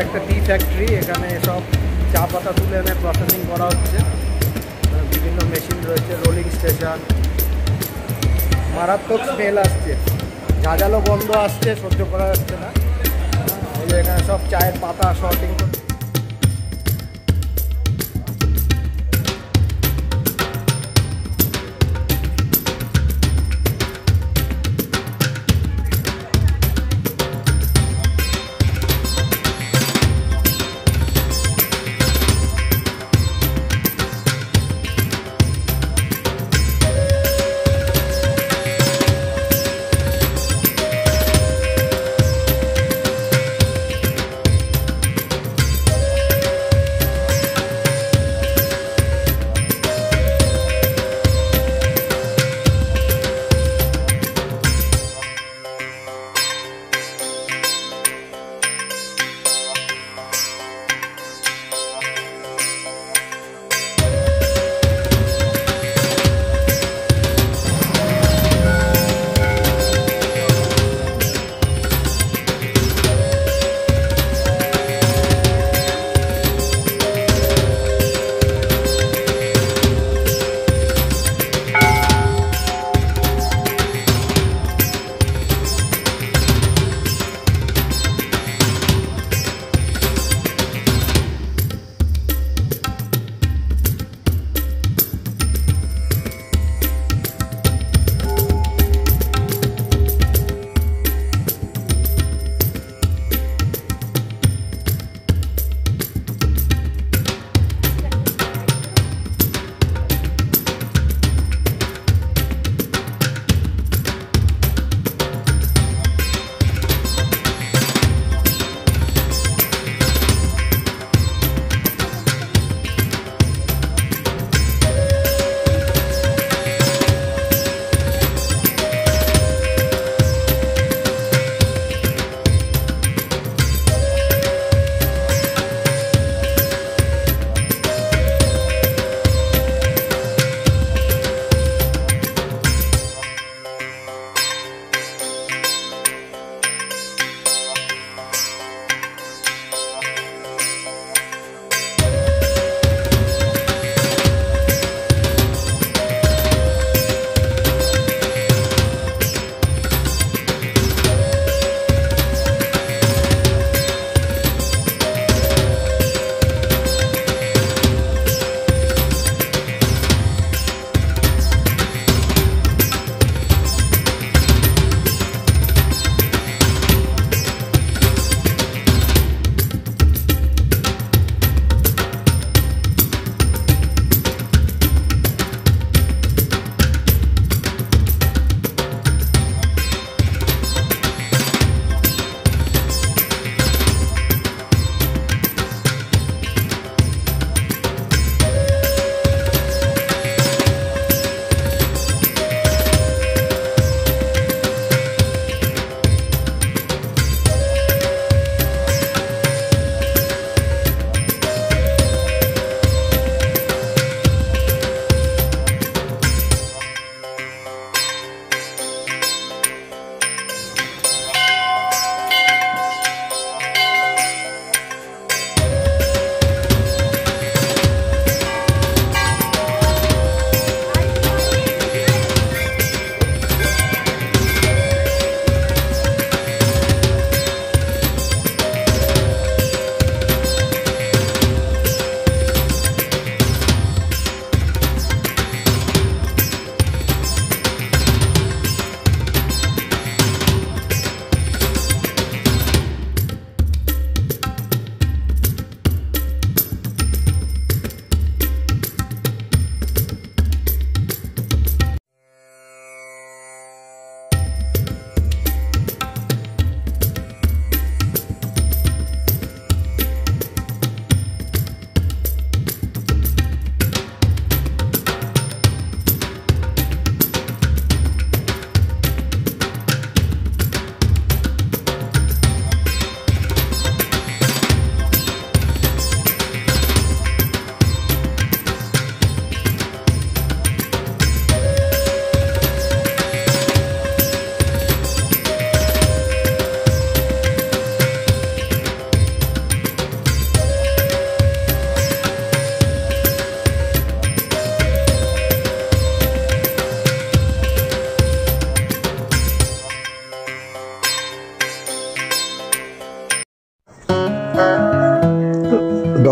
একটা টি ফ্যাক্টরি, এখানে সব চা পাতা তুলে এনে প্রসেসিং করা হচ্ছে। বিভিন্ন মেশিন রয়েছে, রোলিং স্টেশন। মারাত্মক স্মেল আসছে, ঝাঁঝালো গন্ধ আসছে, সহ্য করা যাচ্ছে না। এই যে এখানে সব চায়ের পাতা শর্টিং করছে।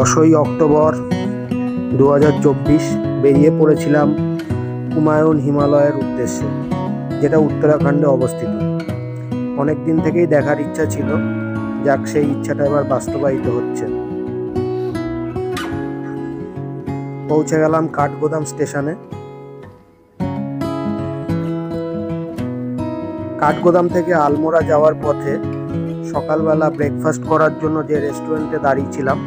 10ই অক্টোবর 2024 বেরিয়ে পড়েছিলাম কুমায়ুন হিমালয়ের উদ্দেশ্যে, যেটা উত্তরাখণ্ডে অবস্থিত। অনেক দিন থেকেই দেখার ইচ্ছা ছিল, যাক সেই ইচ্ছাটা এবার বাস্তবায়িত হচ্ছে। পৌঁছে গেলাম কাঠগোদাম স্টেশনে। কাঠগোদাম থেকে আলমোড়া যাওয়ার পথে সকালবেলা ব্রেকফাস্ট করার জন্য যে রেস্টুরেন্টে দাঁড়িয়েছিলাম,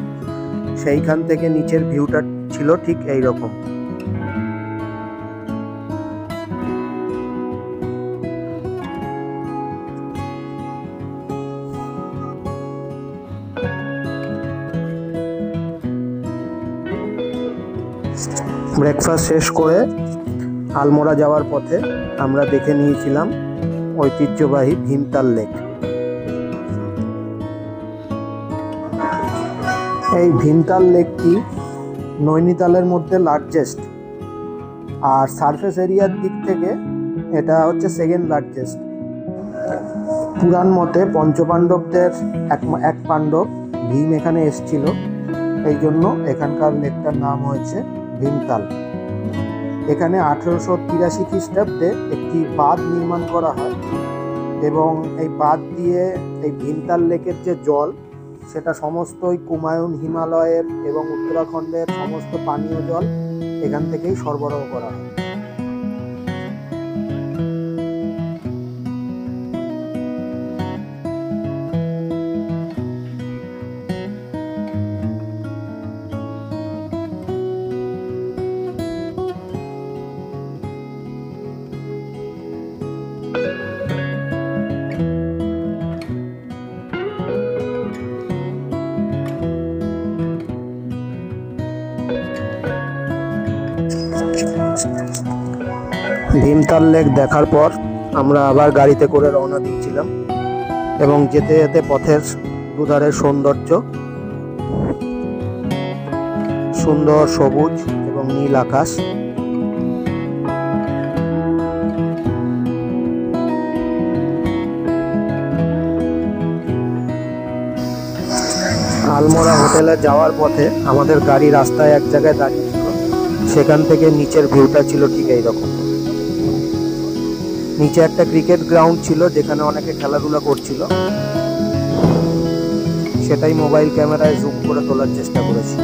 সেইখান থেকে নিচের ভিউটা ছিল ঠিক এই রকম। ব্রেকফাস্ট শেষ করে আলমোড়া যাওয়ার পথে আমরা দেখে নিয়েছিলাম ঐতিহ্যবাহী ভীমতাল লেক। এই ভীমতাল লেকটি নৈনিতালের মধ্যে লার্জেস্ট, আর সারফেস এরিয়ার দিক থেকে এটা হচ্ছে সেকেন্ড লার্জেস্ট। পুরাণ মতে পঞ্চপাণ্ডবদের এক পাণ্ডব ভীম এখানে এসেছিল, এই জন্য এখানকার লেকটার নাম হয়েছে ভীমতাল। এখানে 1883 খ্রিস্টাব্দে একটি বাঁধ নির্মাণ করা হয় এবং এই বাঁধ দিয়ে এই ভীমতাল লেকের যে জল, সেটা সমস্তই কুমায়ুন হিমালয়ের এবং উত্তরাখণ্ডের সমস্ত পানীয় জল এখান থেকেই সরবরাহ করা হয়। ভীমতাল লেক দেখার পর আমরা আবার গাড়িতে করে রওনা দিয়েছিলাম এবং যেতে যেতে পথের দুধারের সৌন্দর্য, সুন্দর সবুজ এবং নীল আকাশ, আলমোড়া হোটেলে যাওয়ার পথে আমাদের গাড়ি রাস্তায় এক জায়গায় দাঁড়িয়েছিল। সেখান থেকে নিচের ভিউটা ছিল ঠিক এইরকম। নিচে একটা ক্রিকেট গ্রাউন্ড ছিল, যেখানে অনেকে খেলাধুলা করছিল, সেটাই মোবাইল ক্যামেরায় জুম করে তোলার চেষ্টা করেছি।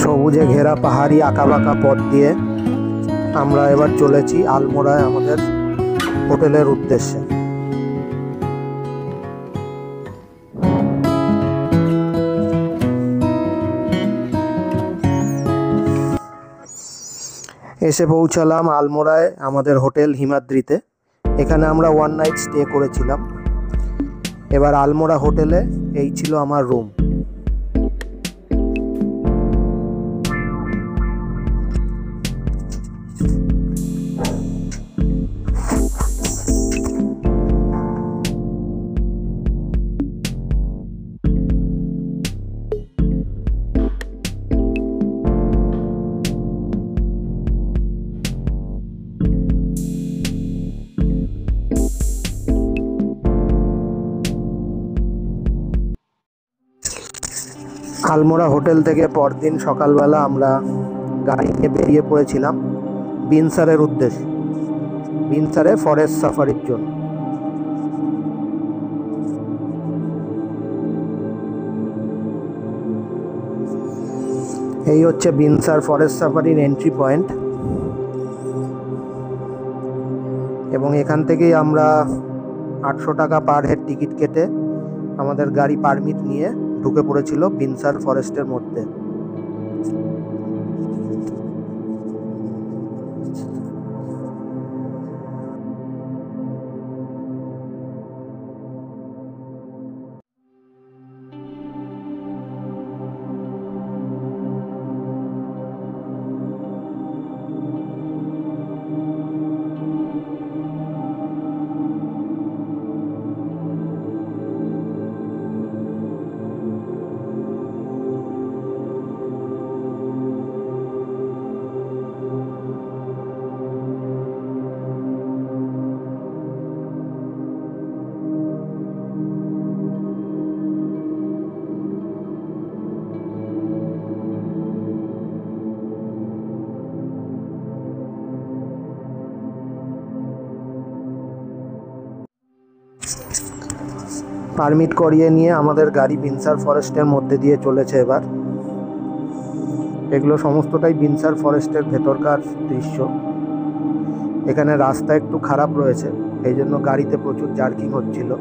সবুজে ঘেরা পাহাড়ি আঁকাবাঁকা পথ দিয়ে আমরা এবার চলেছি আলমোড়ায় আমাদের হোটেলের উদ্দেশ্যে। এসে পৌঁছালাম আলমোড়ায় আমাদের হোটেল হিমাদ্রিতে। এখানে আমরা ওয়ান নাইট স্টে করেছিলাম। এবার আলমোড়া হোটেলে এই ছিল আমার রুম। আলমোড়া হোটেল থেকে পরদিন সকালবেলা আমরা গাড়ি নিয়ে বেরিয়ে পড়েছিলাম বিনসারের উদ্দেশ্যে, বিনসারে ফরেস্ট সাফারির জন্য। এই হচ্ছে বিনসার ফরেস্ট সাফারির এন্ট্রি পয়েন্ট এবং এখান থেকেই আমরা 800 টাকা পার হেড টিকিট কেটে আমাদের গাড়ি পারমিট নিয়ে ঢুকে পড়েছিল বিনসার ফরেস্টের মধ্যে। পারমিট করিয়ে নিয়ে আমাদের গাড়ি বিনসার ফরেস্টের মধ্যে দিয়ে চলেছে এবার। এগুলো সমস্তটাই বিনসার ফরেস্টের ভেতরকার দৃশ্য। এখানে রাস্তা একটু খারাপ রয়েছে, এই জন্য গাড়িতে প্রচুর জার্কিং হচ্ছিল।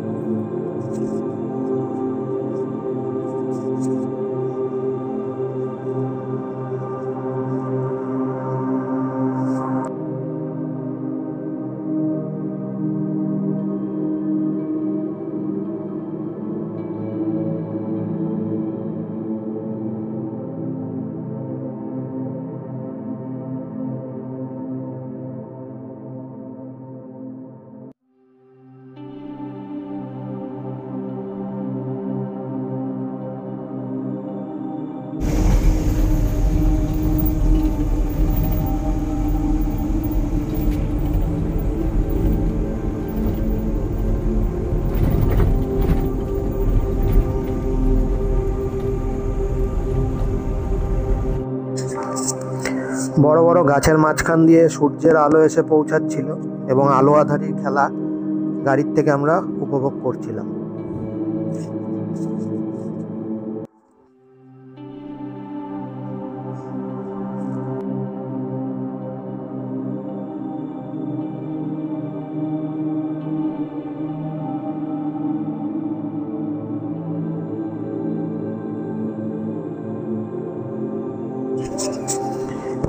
বড় বড় গাছের মাঝখান দিয়ে সূর্যের আলো এসে পৌঁছাচ্ছিল এবং আলো আঁধারির খেলা গাড়ির থেকে আমরা উপভোগ করছিলাম।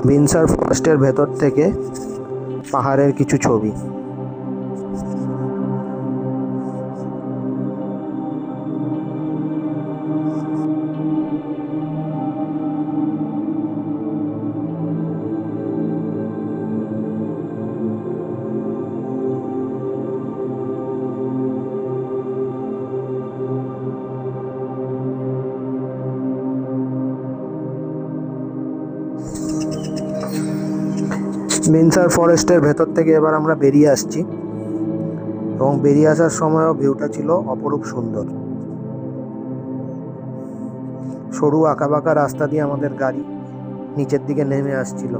বিনসার ফরেস্টের ভেতর থেকে পাহাড়ের কিছু ছবি। বিনসার ফরেস্টের ভেতর থেকে এবার আমরা বেরিয়ে আসছি এবং বেরিয়ে আসার সময়ও ভিউটা ছিল অপরূপ সুন্দর। সরু আঁকাবাঁকা রাস্তা দিয়ে আমাদের গাড়ি নিচের দিকে নেমে আসছিল।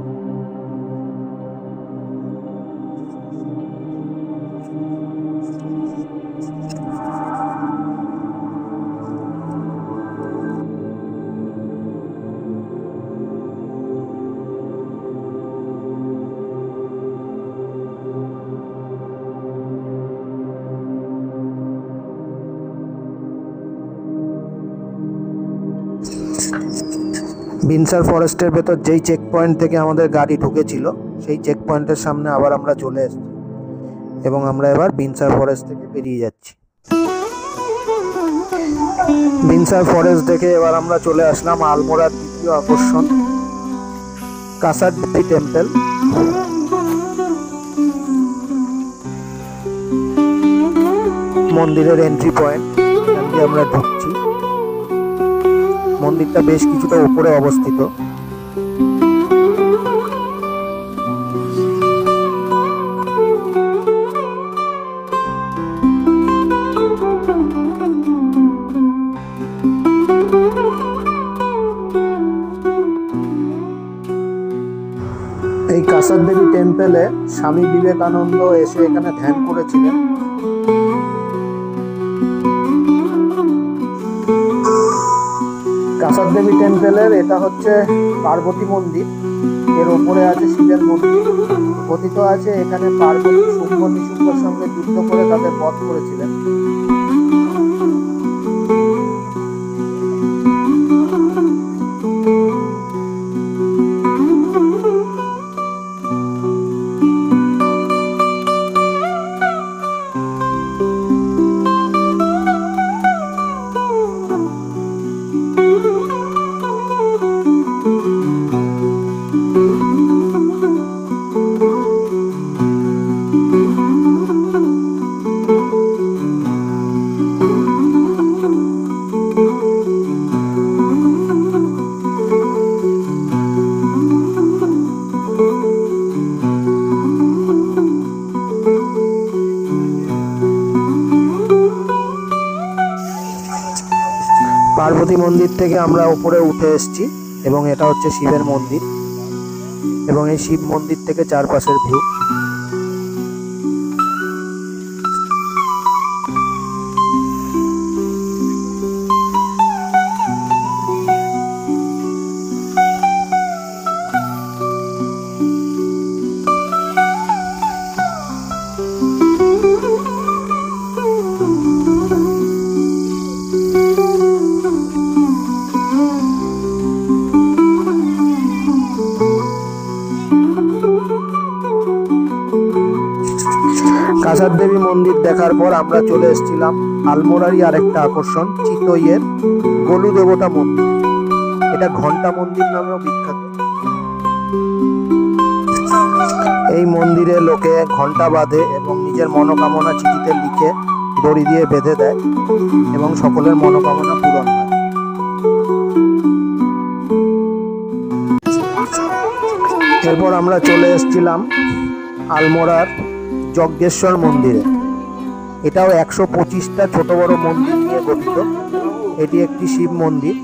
বিনসার ফরেস্টের ভেতর যেই চেক পয়েন্ট থেকে আমাদের গাড়ি ঢুকেছিল সেই চেক পয়েন্টের সামনে আবার আমরা চলে এসেছি এবং আমরা এবার বিনসার ফরেস্ট থেকে বেরিয়ে যাচ্ছি। বিনসার ফরেস্ট দেখে এবার আমরা চলে আসলাম আলমোড়ার দ্বিতীয় আকর্ষণ কাসারদেবী টেম্পল। মন্দিরের এন্ট্রি পয়েন্ট, এখান দিয়ে আমরা ঢুকছি। মন্দিরটা বেশ কিছুটা উপরে অবস্থিত। এই কাসারদেবী টেম্পলে স্বামী বিবেকানন্দ এসে এখানে ধ্যান করেছিলেন। কাসারদেবী টেম্পলের এটা হচ্ছে পার্বতী মন্দির, এর ওপরে আছে শিবের মন্দির। কথিত আছে এখানে পার্বতী শুম্ভ নিশুম্ভের সঙ্গে যুদ্ধ করে তাদের বধ করেছিলেন। পার্বতী মন্দির থেকে আমরা উপরে উঠে এসেছি এবং এটা হচ্ছে শিবের মন্দির এবং এই শিব মন্দির থেকে চারপাশের ভিউ। কাঁসার দেবী মন্দির দেখার পর আমরা চলে এসেছিলাম আলমোড়ারই আরেকটা আকর্ষণ চিতইয়ের গোলু দেবতা মন্দির। এটা ঘন্টা মন্দির নামেও বিখ্যাত। এই মন্দিরে লোকে ঘন্টা বাঁধে এবং নিজের মনোকামনা চিঠিতে লিখে দড়ি দিয়ে বেঁধে দেয় এবং সকলের মনোকামনা পূরণ হয়। এরপর আমরা চলে এসেছিলাম আলমোড়ার যজ্ঞেশ্বর মন্দিরে। এটাও 125টা ছোট বড় মন্দির নিয়ে গঠিত। এটি একটি শিব মন্দির।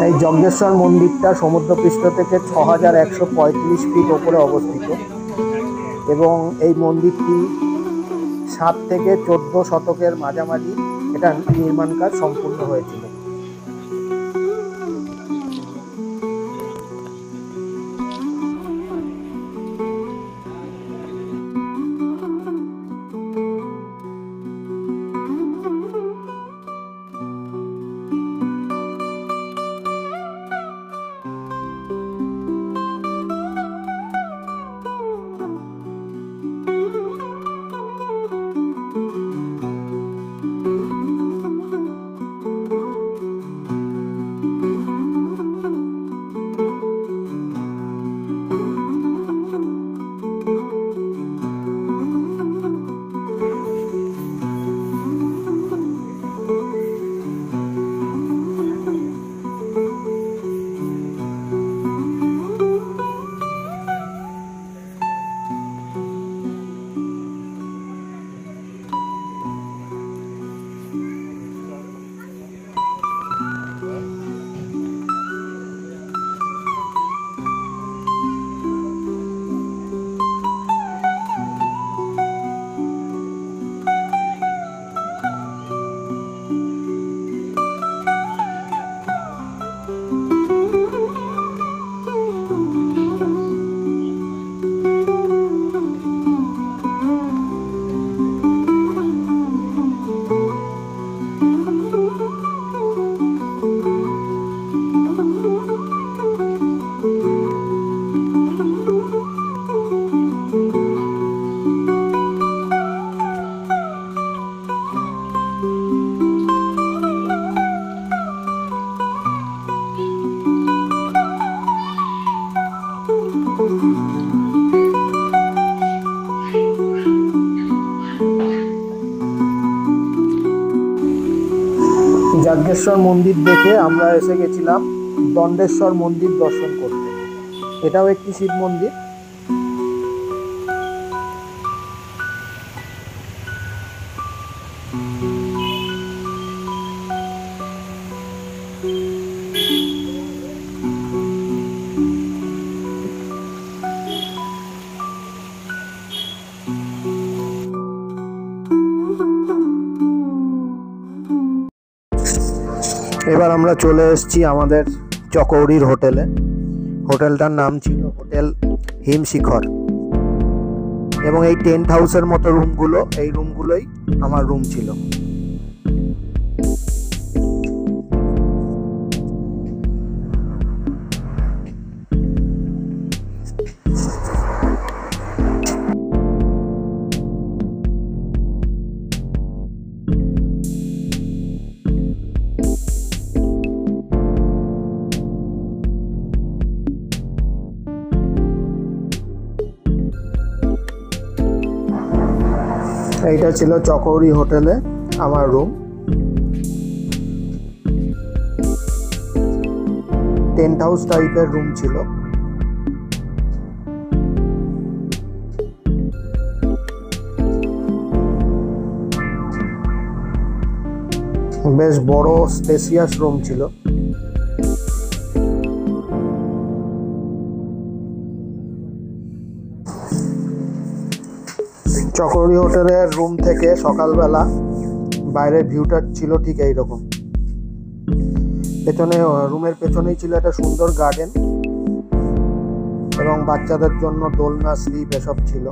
এই যজ্ঞেশ্বর মন্দিরটা সমুদ্রপৃষ্ঠ থেকে 6135 ফিট ওপরে অবস্থিত এবং এই মন্দিরটি 7 থেকে 14 শতকের মাঝামাঝি এটা নির্মাণ কাজ সম্পূর্ণ হয়েছিল। যজ্ঞেশ্বর মন্দির দেখে আমরা এসে গেছিলাম দণ্ডেশ্বর মন্দির দর্শন করতে। এটাও একটি শিব মন্দির। এবার আমরা চলে এসেছি আমাদের চকৌড়ির হোটেলে। হোটেলটার নাম ছিল হোটেল হিমশিখর এবং এই টেন্ট হাউসের মতো এই রুমগুলোই আমার রুম ছিল। এইটা ছিল চকৌড়ি হোটেলে আমার রুম। টেন্ট হাউস টাইপের রুম ছিল। বেশ বড় স্পেসিয়াস রুম ছিল। চকরি হোটেলের রুম থেকে সকালবেলা বাইরের ভিউটা ছিল ঠিক এইরকম। পেছনে রুমের পেছনেই ছিল একটা সুন্দর গার্ডেন এবং বাচ্চাদের জন্য দোলনা, স্লিপ এসব ছিল।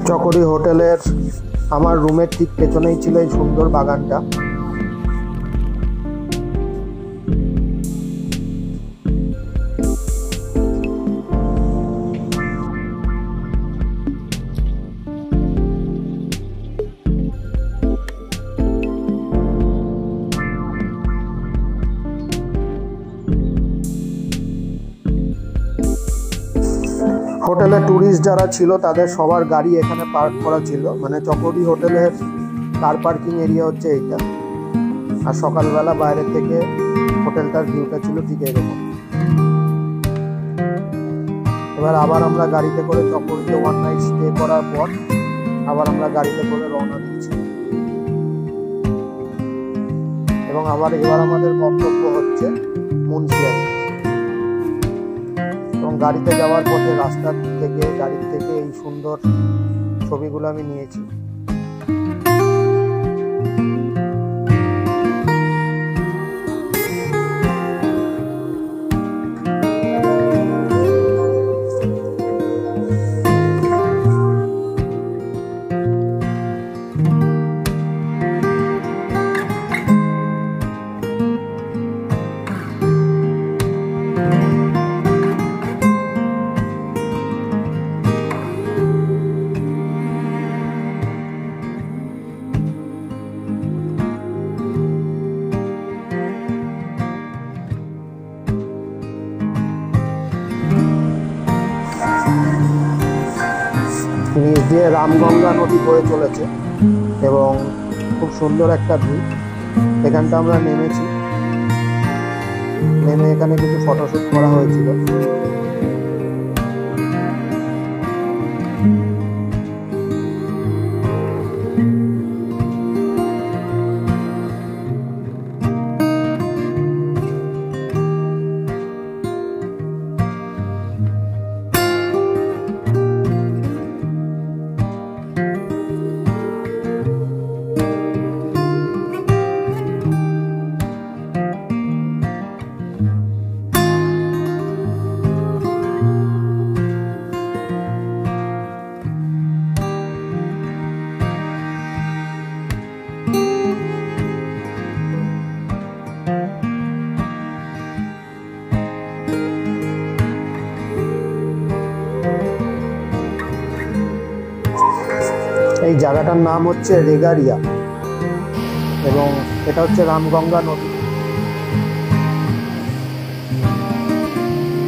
চকরি হোটেলের আমার রুমের ঠিক পেছনেই ছিল এই সুন্দর বাগানটা। হোটেলে ট্যুরিস্ট যারা ছিল তাদের সবার গাড়ি এখানে পার্ক করা ছিল, মানে চকরি হোটেলের কার পার্কিং এরিয়া হচ্ছে এইটা। আর সকালবেলা বাইরে থেকে হোটেলটার ভিউটা ছিল ঠিক এরকম। এবার আবার আমরা গাড়িতে করে চকরিতে ওয়ান নাইট স্টে করার পর আবার আমরা গাড়িতে করে রওনা দিচ্ছি এবং এবার আমাদের গন্তব্য হচ্ছে মুন্সিয়ারি। এবং গাড়িতে যাওয়ার পথে রাস্তার থেকে গাড়ির থেকে এই সুন্দর ছবিগুলো আমি নিয়েছি। নিচ দিয়ে রামগঙ্গা নদী বয়ে চলেছে এবং খুব সুন্দর একটা ভিউ। এখানটা আমরা নেমেছি, নেমে এখানে কিছু ফটোশুট করা হয়েছিল। এই জায়গাটার নাম হচ্ছে রেগারিয়া এবং এটা হচ্ছে রামগঙ্গা নদী।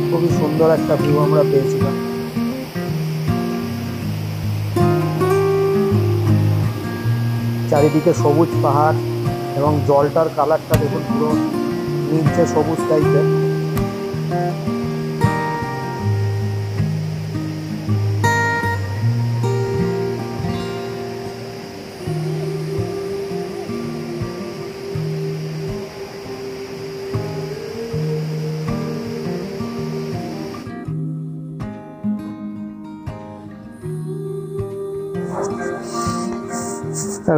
খুবই সুন্দর একটা ভিউ আমরা পেয়েছিলাম। চারিদিকে সবুজ পাহাড় এবং জলটার কালারটা দেখুন পুরো নীলচে সবুজ টাইপের।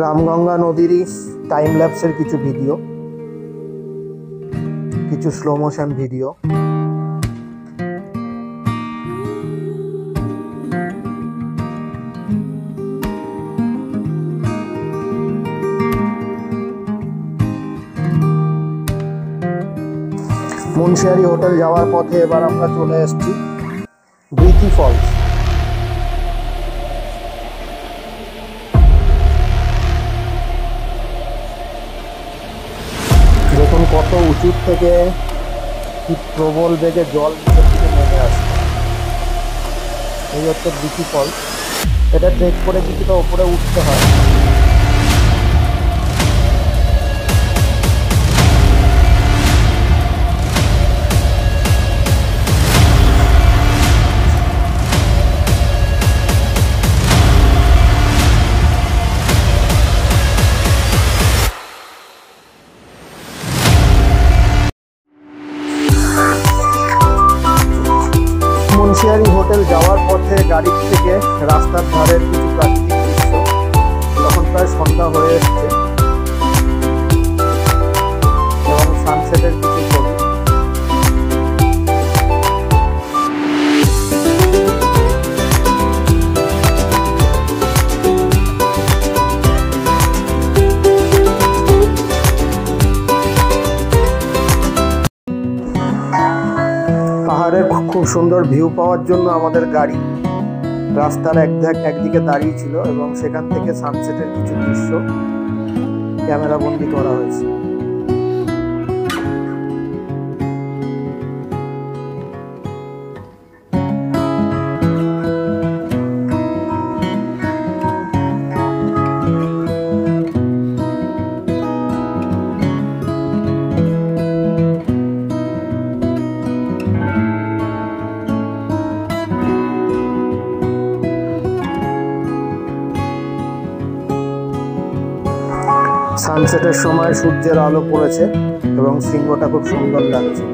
রামগঙ্গা নদীরই টাইম ল্যাপসের কিছু ভিডিও, কিছু slow motion video. Munsiyari hotel যাওয়ার পথে এবার আমরা চলে এসেছি ব্রিথি ফলস। দেখুন কত উঁচু থেকে কি প্রবল বেগে জল নিচের দিকে নেমে আসছে। এই হচ্ছে ব্রিথি ফলস। এটা ট্রেক করে কিছুটা উপরে উঠতে হয়। মুন্সিয়ারি হোটেল যাওয়ার পথে গাড়ির থেকে রাস্তার ধারের কিছু প্রাকৃতিক দৃশ্য, তখন প্রায় সন্ধ্যা হয়ে এসছে, এবং সানসেটের কিছু ছবি। পাহাড়ের খুব সুন্দর ভিউ পাওয়ার জন্য আমাদের গাড়ি রাস্তার একদিকে দাঁড়িয়ে ছিল, এবং সেখান থেকে সানসেটের কিছু দৃশ্য ক্যামেরা বন্দি করা হয়েছে। সানসেটের সময় সূর্যের আলো পড়েছে এবং সিংহটা খুব সুন্দর লাগছে।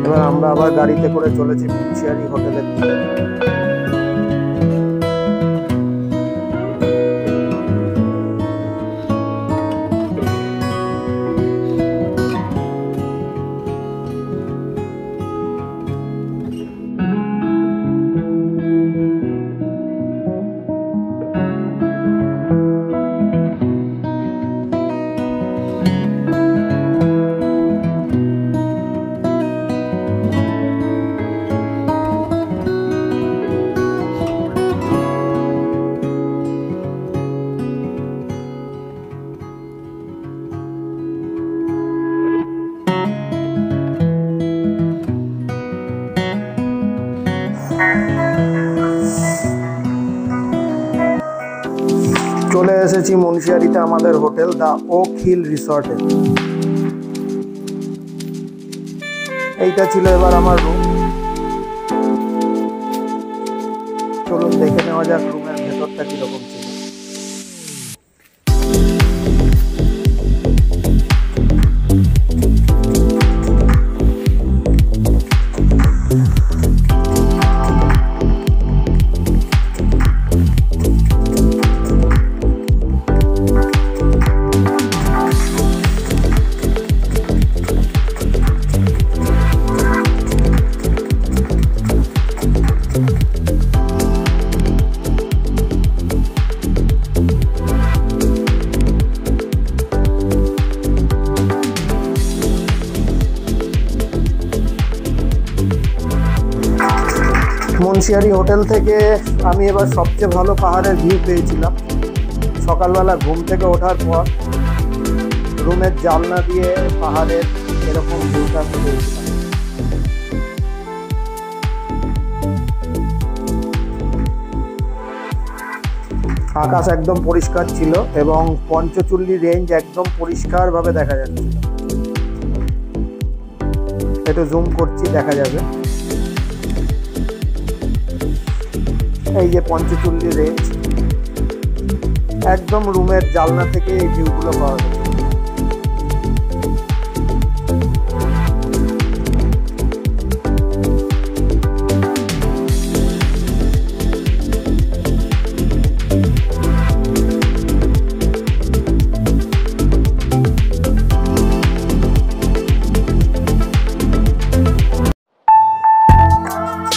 এবার আমরা আবার গাড়িতে করে চলেছি মুন্সিয়ারি হোটেলের দিকে। চলে এসেছি মুন্সিয়ারিতে আমাদের হোটেল দ্য ওক হিল রিসর্টে। এইটা ছিল এবার আমার রুম। চলুন দেখে নেওয়া যাক রুমের ভেতরটা কিরকম ছিল। মুন্সিয়ারি হোটেল থেকে আমি এবার সবচেয়ে ভালো পাহাড়ের ভিউ পেয়েছিলাম। সকালবেলা ঘুম থেকে ওঠার পর রুমের জানলা দিয়ে পাহাড়ের এরকম ভিউটা আমি পেয়েছিলাম। আকাশ একদম পরিষ্কার ছিল এবং পঞ্চচুল্লি রেঞ্জ একদম পরিষ্কারভাবে দেখা যাচ্ছিল। একটু জুম করছি, দেখা যাবে এই যে পঞ্চচুল্লি রেঞ্জ, একদম রুমের জানলা থেকে এই ভিউগুলো পাওয়া যায়।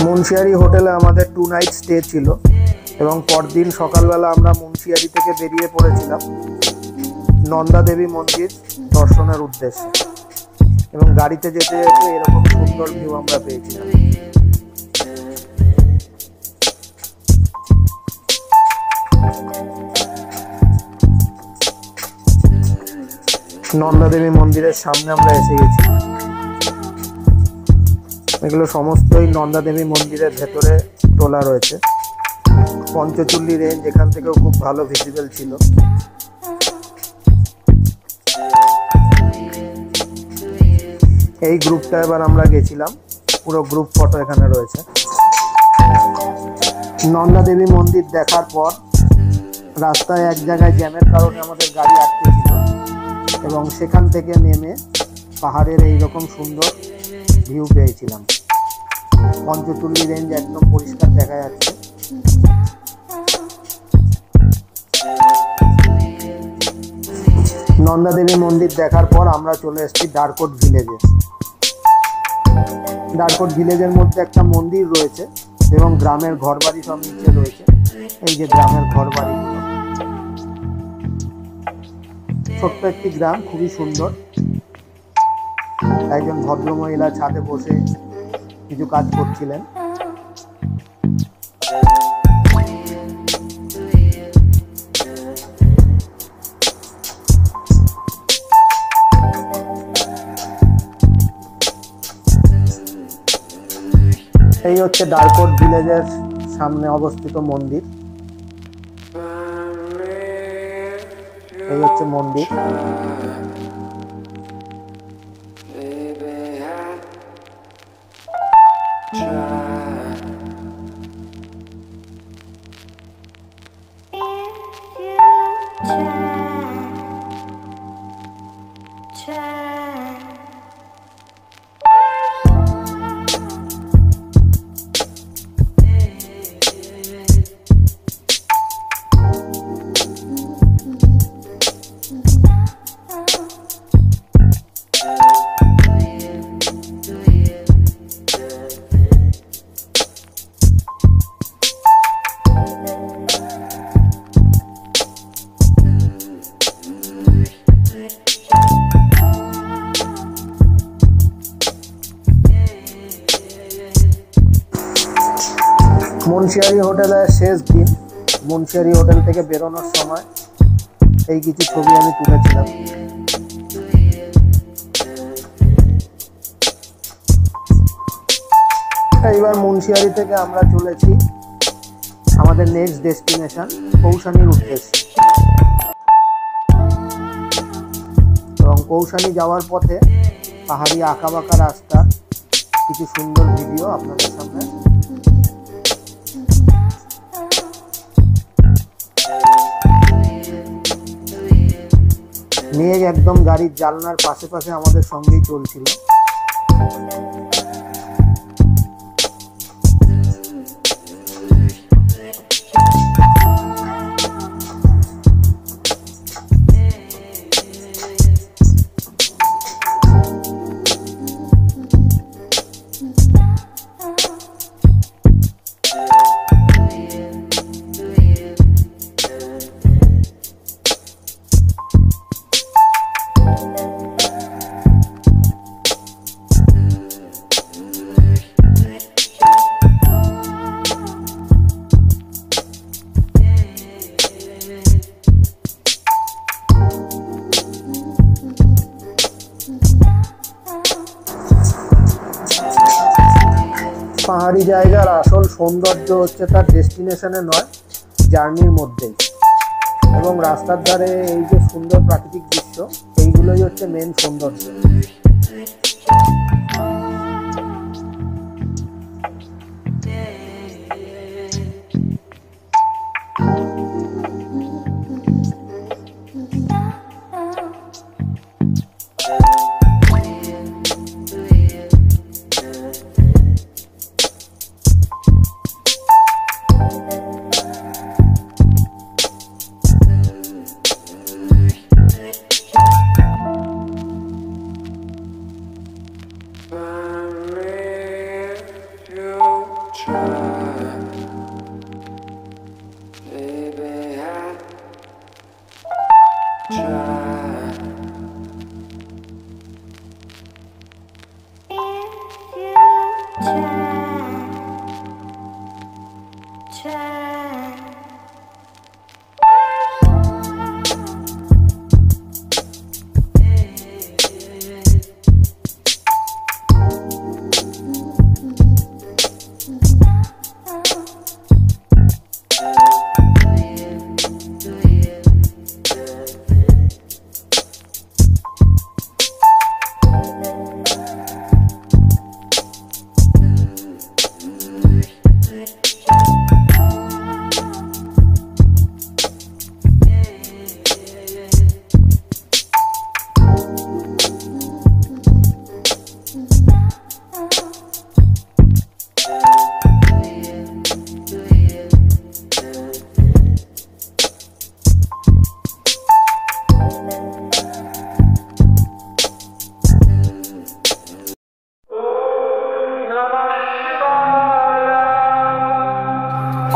মুন্সিয়ারি হোটেলে আমাদের 2 নাইট স্টে ছিল, এবং পরদিন সকালবেলা আমরা মুন্সিয়ারি থেকে বেরিয়ে পড়েছিলাম নন্দা দেবী মন্দির দর্শনের উদ্দেশ্যে, এবং গাড়িতে যেতে যেতে এরকম সুন্দর ভিউ আমরা পেয়েছিলাম। নন্দা দেবী মন্দিরের সামনে আমরা এসে গেছি। এগুলো সমস্তই নন্দা দেবী মন্দিরের ভেতরে তোলা রয়েছে। পঞ্চচুল্লি রেঞ্জ এখান থেকেও খুব ভালো ভিজিবল ছিল। এই গ্রুপটা এবার আমরা গেছিলাম, পুরো গ্রুপ ফটো এখানে রয়েছে। নন্দা দেবী মন্দির দেখার পর রাস্তায় এক জায়গায় জ্যামের কারণে আমাদের গাড়ি আটকে ছিল, এবং সেখান থেকে নেমে পাহাড়ের এইরকম সুন্দর ভিউ পেয়েছিলাম। পঞ্চচুল্লি রেঞ্জ একদম পরিষ্কার দেখা যাচ্ছে। নন্দাদেবী মন্দির দেখার পর আমরা চলে এসেছি ডারকোট ভিলেজে। ডারকোট ভিলেজের মধ্যে একটা মন্দির রয়েছে এবং গ্রামের ঘরবাড়ি সব নিচে রয়েছে। এই যে গ্রামের ঘরবাড়ি, ছোট্ট একটি গ্রাম, খুবই সুন্দর। একজন ভদ্রমহিলা ছাদে বসে কিছু কাজ করছিলেন। এই হচ্ছে ডারকোট ভিলেজের সামনে অবস্থিত মন্দির। এই হচ্ছে মন্দির। মুন্সিয়ারি হোটেলের শেষ দিন, মুন্সিয়ারি হোটেল থেকে বেরোনোর সময় এই কিছু ছবি আমি তুলেছিলাম। এইবার মুন্সিয়ারি থেকে আমরা চলেছি আমাদের নেক্সট ডেস্টিনেশন কৌশানীর উদ্দেশ্যে। এবং কৌশানী যাওয়ার পথে পাহাড়ি আঁকাবাঁকা রাস্তা, কিছু সুন্দর ভিডিও আপনাদের সামনে মেঘ একদম গাড়ির জানলার পাশে পাশে আমাদের সঙ্গেই চলছিল। পাহাড়ি জায়গার আসল সৌন্দর্য হচ্ছে তার ডেস্টিনেশনে নয়, জার্নির মধ্যেই। এবং রাস্তার ধারে এই যে সুন্দর প্রাকৃতিক দৃশ্য, এইগুলোই হচ্ছে মেন সৌন্দর্য।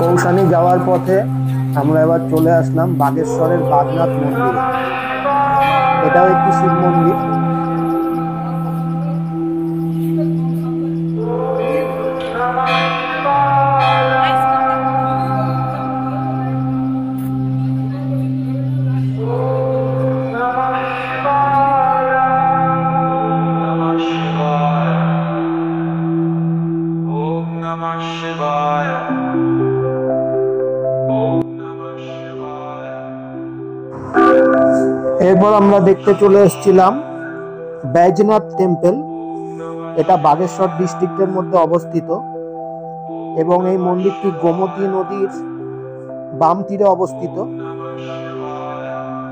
কৌশানী যাওয়ার পথে আমরা এবার চলে আসলাম বাগেশ্বরের বাগনাথ মন্দিরে। এটাও একটি শিব মন্দির। এরপর আমরা দেখতে চলে এসেছিলাম বৈজনাথ টেম্পল। এটা বাগেশ্বর ডিস্ট্রিক্টের মধ্যে অবস্থিত এবং এই মন্দিরটি গোমতী নদীর বাম তীরে অবস্থিত।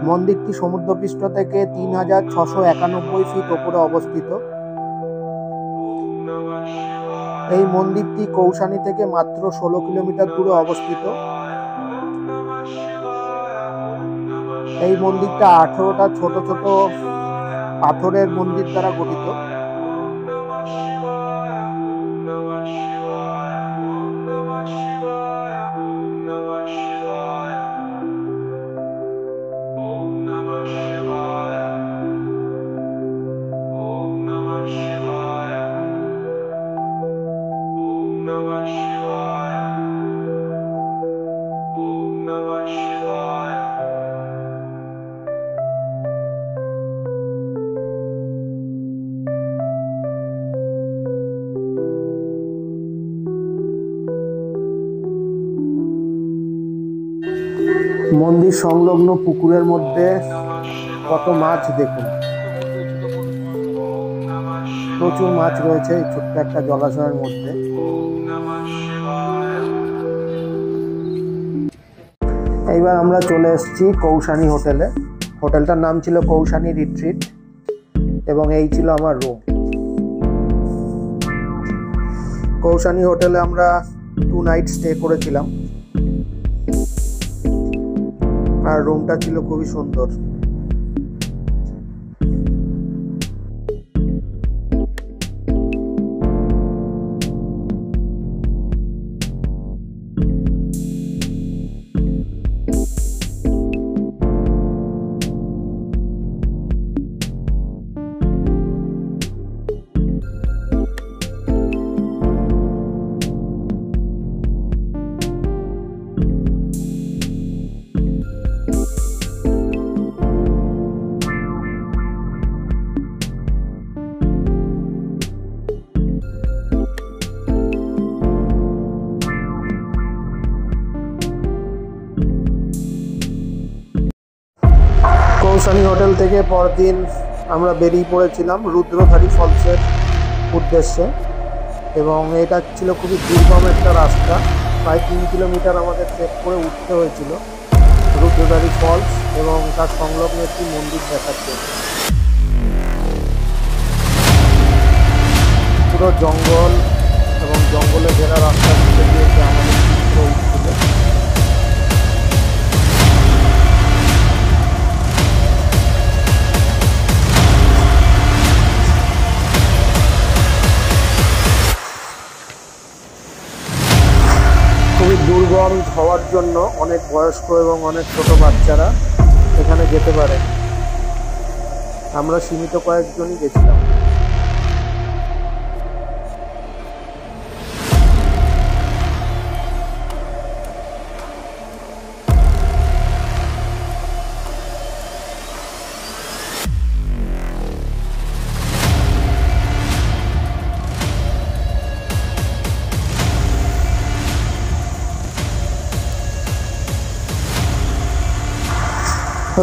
মন্দিরটি সমুদ্রপৃষ্ঠ থেকে 3691 ফিট উপরে অবস্থিত। এই মন্দিরটি কৌশানী থেকে মাত্র 16 কিলোমিটার দূরে অবস্থিত। এই মন্দিরটা 18টা ছোট ছোট পাথরের মন্দির দ্বারা গঠিত। মন্দির সংলগ্ন পুকুরের মধ্যে কত মাছ দেখুন, প্রচুর মাছ রয়েছে এই ছোট্ট একটা জলাশয়ের মধ্যে। এইবার আমরা চলে এসেছি কৌশানী হোটেলে। হোটেলটার নাম ছিল কৌশানী রিট্রিট এবং এই ছিল আমার রুম। কৌশানী হোটেলে আমরা 2 নাইট স্টে করেছিলাম আর রুমটা ছিল খুবই সুন্দর। কৌশানী হোটেল থেকে পরদিন আমরা বেরিয়ে পড়েছিলাম রুদ্রধারী ফলসের উদ্দেশ্যে এবং এটা ছিল খুবই দুর্গম একটা রাস্তা। প্রায় 3 কিলোমিটার আমাদের ট্রেক করে উঠতে হয়েছিল রুদ্রধারী ফলস এবং তার সংলগ্ন একটি মন্দির দেখার জন্য। পুরো জঙ্গল এবং জঙ্গলে ঘেরা রাস্তা দিকে দিয়েছে আমাদের চিত্র উঠছিল। খুবই দুর্গম হওয়ার জন্য অনেক বয়স্ক এবং অনেক ছোট বাচ্চারা এখানে যেতে পারে। আমরা সীমিত কয়েকজনই গেছিলাম।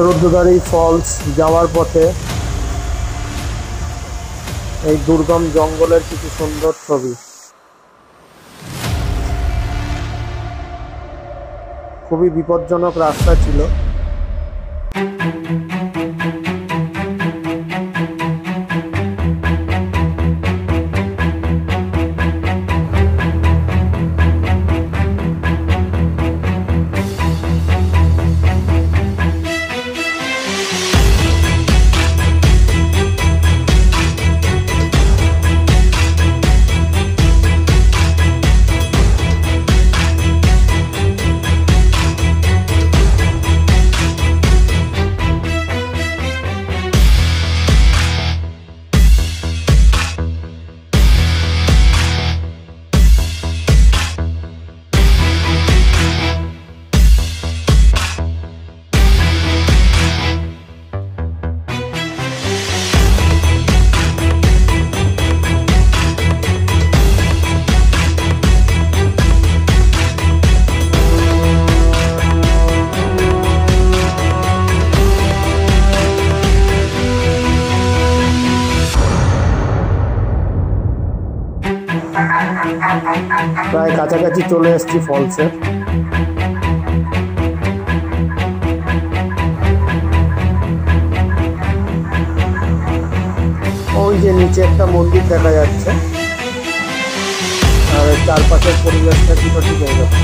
রুদ্রধারী ফলস যাওয়ার পথে এই দুর্গম জঙ্গলের কিছু সুন্দর ছবি। খুবই বিপজ্জনক রাস্তা ছিল। প্রায় কাছাকাছি চলে এসেছি ফলসের। ওই যে নিচে একটা মন্দির দেখা যাচ্ছে, আর চারপাশের পরিবেশটা কিন্তু ঠিক হয়ে যাচ্ছে।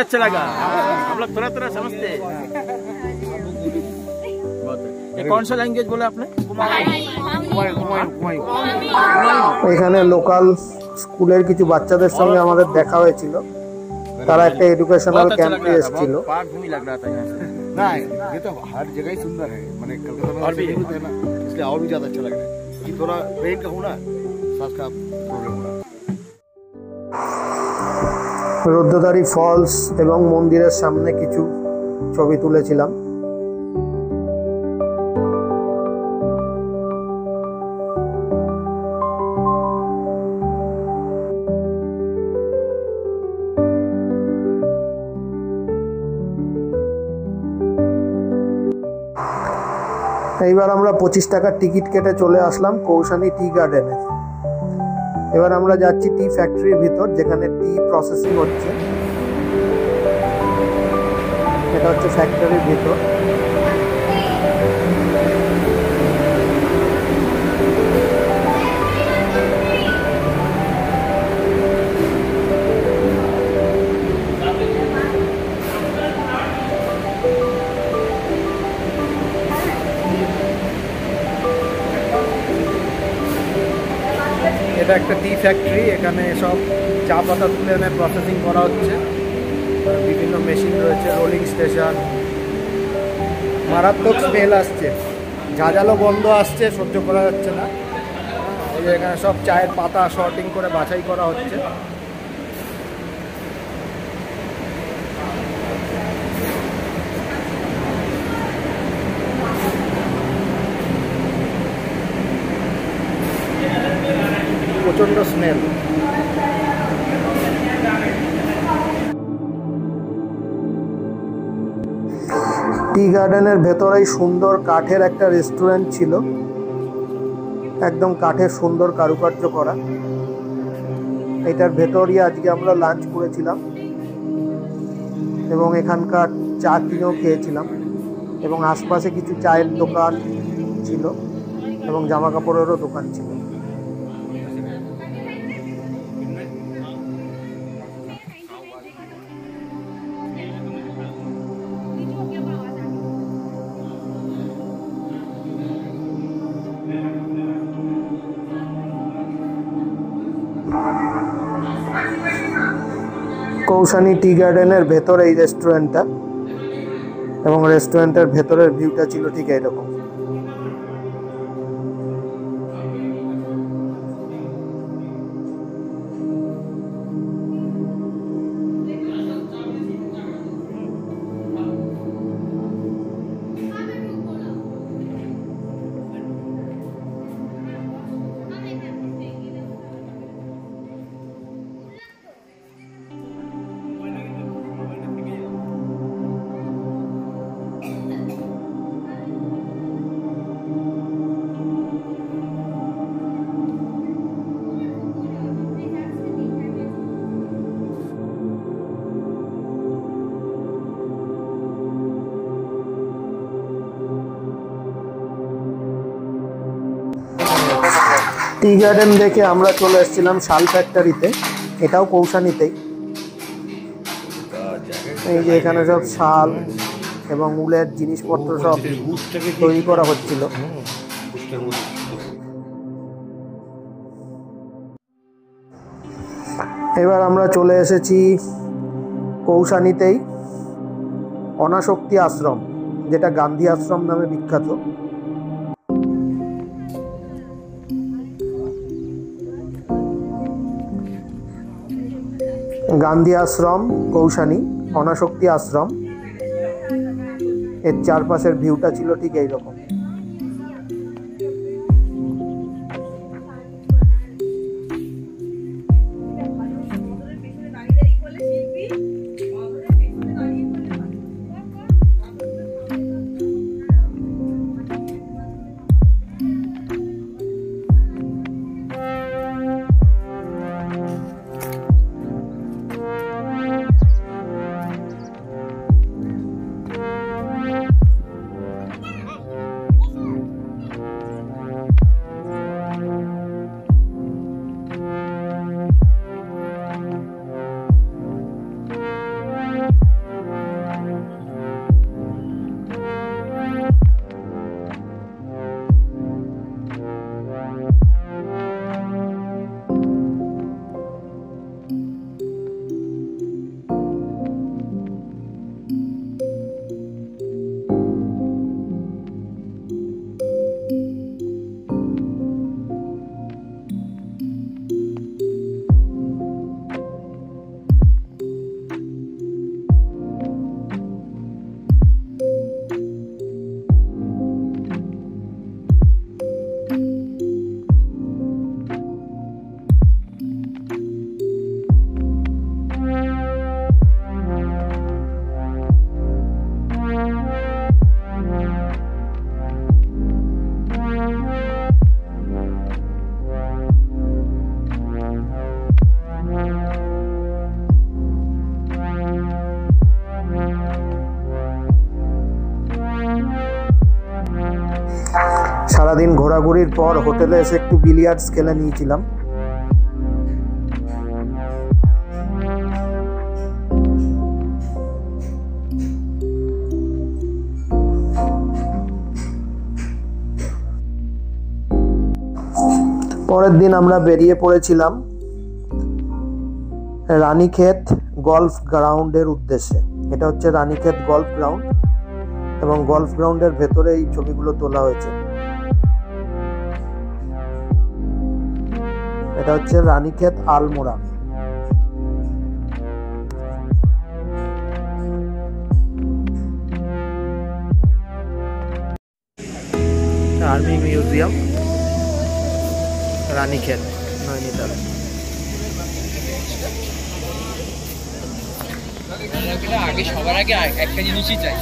अच्छा लगा, हम लोग थोड़ा थोड़ा समझते हैं। ये कौन सा लैंग्वेज बोला आपने? এখানে লোকাল স্কুলের কিছু বাচ্চাদের সঙ্গে আমাদের দেখা হয়েছিল, তারা একটা এডুকেশনাল ক্যাম্পে এসেছিল। पार्क भी लग रहा था यहाँ से। ना ये तो हर जगह ही सुंदर है, मैंने कलकत्ता में और भी है ना, इसलिए और भी ज्यादा अच्छा लग रहा है। ये थोड़ा ब्रेन का होना, सांस का प्रॉब्लम होना। রুদ্রধারী ফলস এবং মন্দিরের সামনে কিছু ছবি তুলেছিলাম। এইবার আমরা 25 টাকার টিকিট কেটে চলে আসলাম কৌশানী টি গার্ডেনে। এবার আমরা যাচ্ছি টি ফ্যাক্টরির ভিতর, যেখানে টি প্রসেসিং হচ্ছে। এটা হচ্ছে ফ্যাক্টরির ভিতর। এটা একটা টি ফ্যাক্টরি, এখানে সব চা পাতা তুলে এনে প্রসেসিং করা হচ্ছে। বিভিন্ন মেশিন রয়েছে, রোলিং স্টেশন। মারাত্মক স্মেল আসছে, ঝাঁঝালো গন্ধ আসছে, সহ্য করা যাচ্ছে না। এই যে এখানে সব চায়ের পাতা শর্টিং করে বাছাই করা হচ্ছে। প্রচন্ড স্মেল। টি গার্ডেনের ভেতরেই সুন্দর কাঠের একটা রেস্টুরেন্ট ছিল, একদম কাঠের সুন্দর কারুকার্য করা। এটার ভেতরই আজকে আমরা লাঞ্চ করেছিলাম এবং এখানকার চা কিনেও খেয়েছিলাম, এবং আশপাশে কিছু চায়ের দোকান ছিল এবং জামা কাপড়েরও দোকান ছিল। কৌশানী টি গার্ডেনের ভেতরে এই রেস্টুরেন্টটা, এবং রেস্টুরেন্টের ভেতরের ভিউটা ছিল ঠিক এইরকম। টি গার্ডেন দেখে আমরা চলে এসেছিলাম শাল ফ্যাক্টরিতে, এটাও কৌশানীতেই। এই যে এখানে সব শাল এবং উলের জিনিসপত্র সব তৈরি করা হচ্ছিল। এবার আমরা চলে এসেছি কৌশানীতেই অনাসক্তি আশ্রম, যেটা গান্ধী আশ্রম নামে বিখ্যাত। গান্ধী আশ্রম, কৌশানী অনাসক্তি আশ্রম। এর চারপাশের ভিউটা ছিল ঠিক এইরকম। সারাদিন ঘোরাঘুরির পর হোটেলে এসে একটু বিলিয়ার্ডস খেলে নিয়েছিলাম। পরের দিন আমরা বেরিয়ে পড়েছিলাম রানীক্ষেত গলফ গ্রাউন্ডের উদ্দেশ্যে। এটা হচ্ছে রানীক্ষেত গলফ গ্রাউন্ড এবং গলফ গ্রাউন্ডের ভেতরে এই ছবিগুলো তোলা হয়েছে। এটা হচ্ছে রানীক্ষেত আলমোড়া। Army museum, Ranikhet, Nainital. আগে সবার আগে একটা জিনিসই চাই,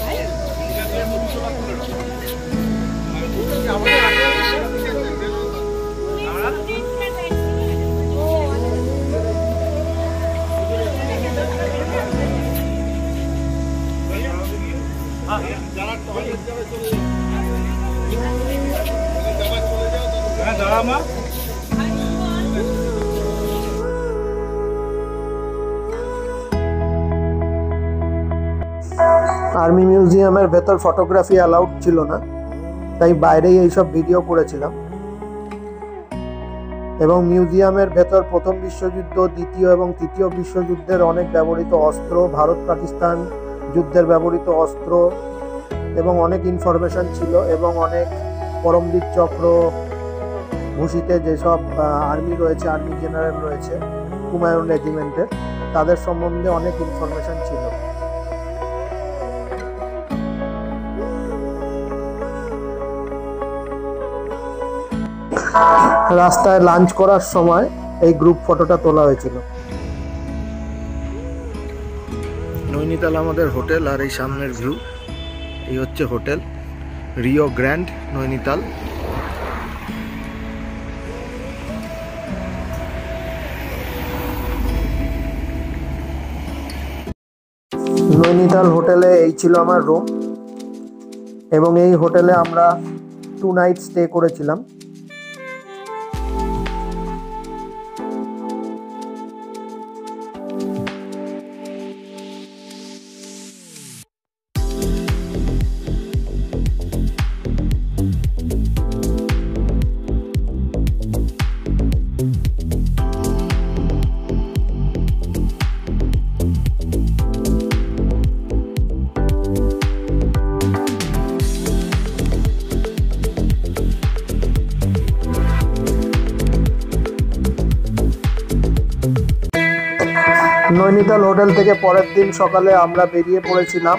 আর্মি মিউজিয়ামের ভেতর ফটোগ্রাফি অ্যালাউড ছিল না, তাই বাইরেই এইসব ভিডিও করেছিলাম। এবং মিউজিয়ামের ভেতর প্রথম বিশ্বযুদ্ধ, দ্বিতীয় এবং তৃতীয় বিশ্বযুদ্ধের অনেক ব্যবহৃত অস্ত্র, ভারত পাকিস্তান যুদ্ধের ব্যবহৃত অস্ত্র এবং অনেক ইনফরমেশন ছিল, এবং অনেক পরমবীর চক্র ভূষিতে যেসব আর্মি রয়েছে, আর্মি জেনারেল রয়েছে হুমায়ুন রেজিমেন্টের, তাদের সম্বন্ধে অনেক ইনফরমেশন ছিল। রাস্তায় লাঞ্চ করার সময় এই গ্রুপ ফটোটা তোলা হয়েছিল। নৈনিতাল আমাদের হোটেল, আর এই সামনের ভিউ। এই হচ্ছে hotel Rio grand Nainital. Nainital হোটেলে এই ছিল আমার রুম, এবং এই হোটেলে আমরা 2 নাইট স্টে করেছিলাম। নৈনিতাল হোটেল থেকে পরের দিন সকালে আমরা বেরিয়ে পড়েছিলাম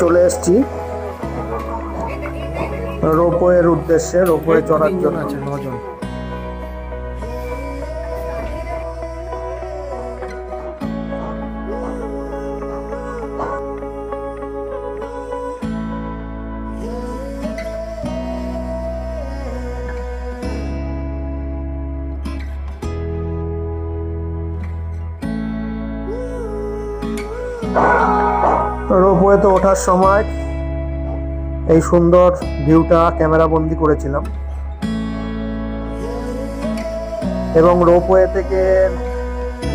চলে এসেছি রোপওয়ের উদ্দেশ্যে, রোপওয়ে চড়ার জন্য। আছে 9 জন। রোপওয়েতে ওঠার সময় এই সুন্দর ভিউটা ক্যামেরা বন্দি করেছিলাম, এবং রোপওয়ে থেকে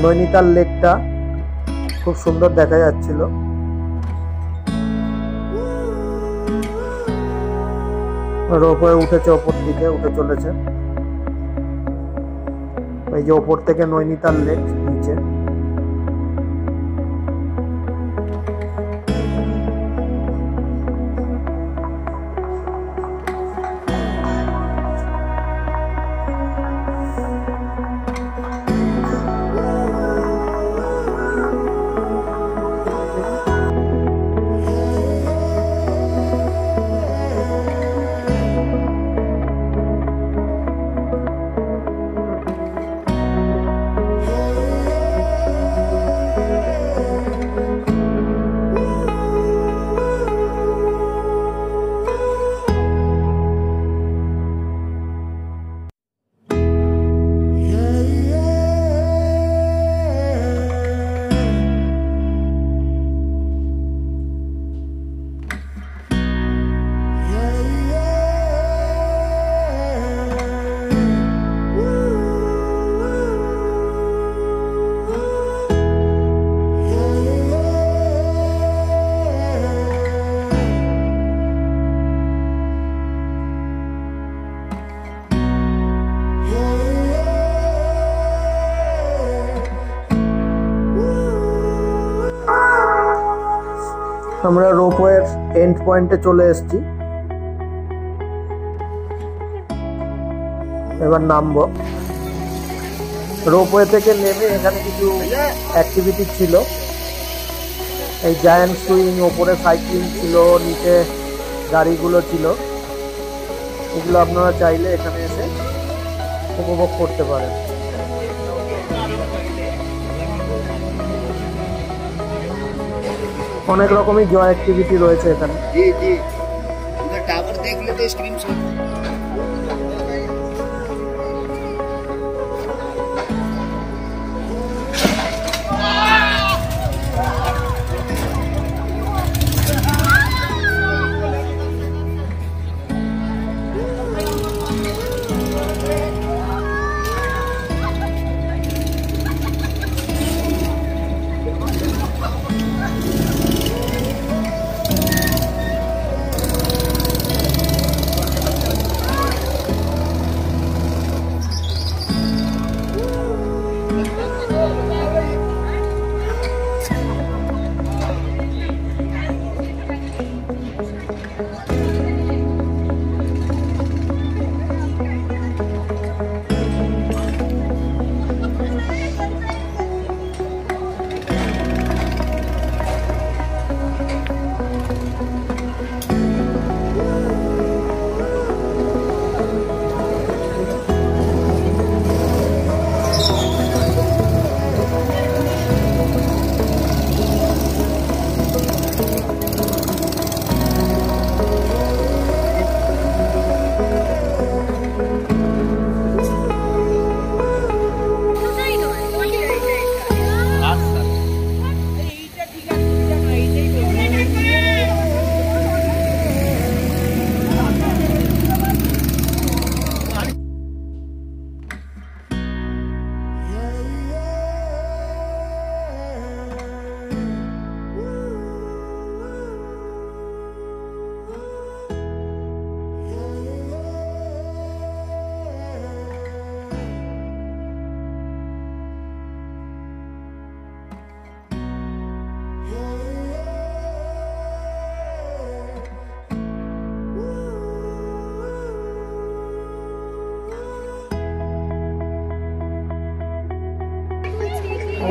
নৈনিতাল লেকটা খুব সুন্দর দেখা যাচ্ছিল। রোপওয়ে উঠেছে, ওপর দিকে উঠে চলেছে। এই যে ওপর থেকে নৈনিতাল লেক নিচে। আমরা রোপওয়ের এন্ড পয়েন্টে চলে এসেছি, এবার নামবো। রোপওয়ে থেকে নেমে এখানে কিছু অ্যাক্টিভিটি ছিল, এই জায়ান্ট সুইং, ওপরে সাইক্লিং ছিল, নিচে গাড়িগুলো ছিল। এগুলো আপনারা চাইলে এখানে এসে উপভোগ করতে পারেন। অনেক রকমই জয় অ্যাক্টিভিটি রয়েছে এখানে। जी जी उधर टावर देख लेते स्क्रीनशॉट।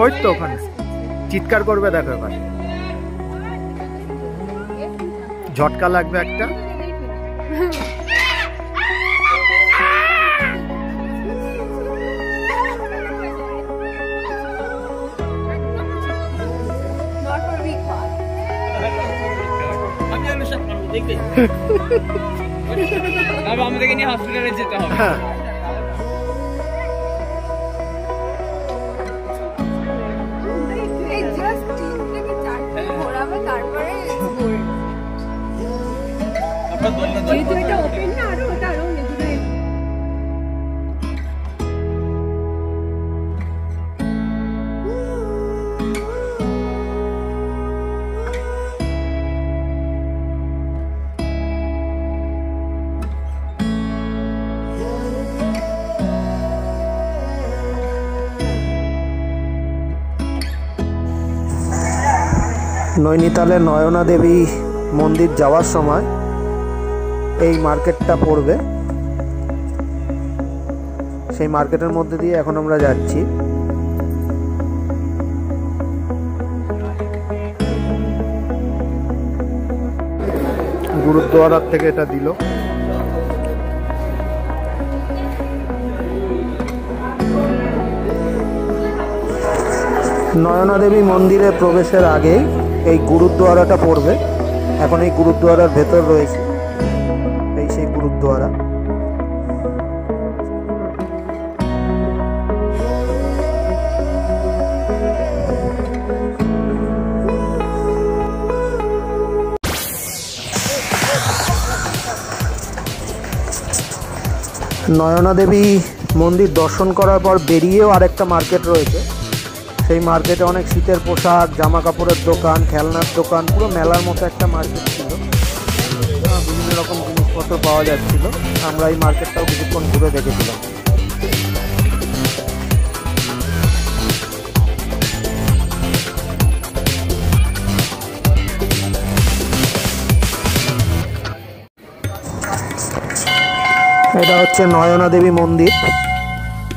ওই তো ওখানে চিৎকার করবে, দেখো এবার। ঝটকা লাগবে একটা। আমাদেরকে নিয়ে হসপিটালে যেতে হবে। নৈনিতালে নয়না দেবী মন্দির যাওয়ার সময় এই মার্কেটটা পড়বে, সেই মার্কেটের মধ্যে দিয়ে এখন আমরা যাচ্ছি। গুরুদ্বারার থেকে এটা দিল। নয়না দেবী মন্দিরে প্রবেশের আগে এই গুরুদ্বারাটা পড়বে। এখন এই গুরুদ্বারার ভেতর রয়েছে, এই সেই গুরুদ্বারা। নয়না দেবী মন্দির দর্শন করার পর বেরিয়েও আরেকটা মার্কেট রয়েছে। সেই মার্কেটে অনেক শীতের পোশাক, জামা কাপড়ের দোকান, খেলনার দোকান, পুরো মেলার মতো একটা মার্কেট ছিল। বিভিন্ন রকম জিনিসপত্র পাওয়া যাচ্ছিল। আমরা এই মার্কেটটাও কিছুক্ষণ ঘুরে দেখেছিলাম। এটা হচ্ছে নয়না দেবী মন্দির,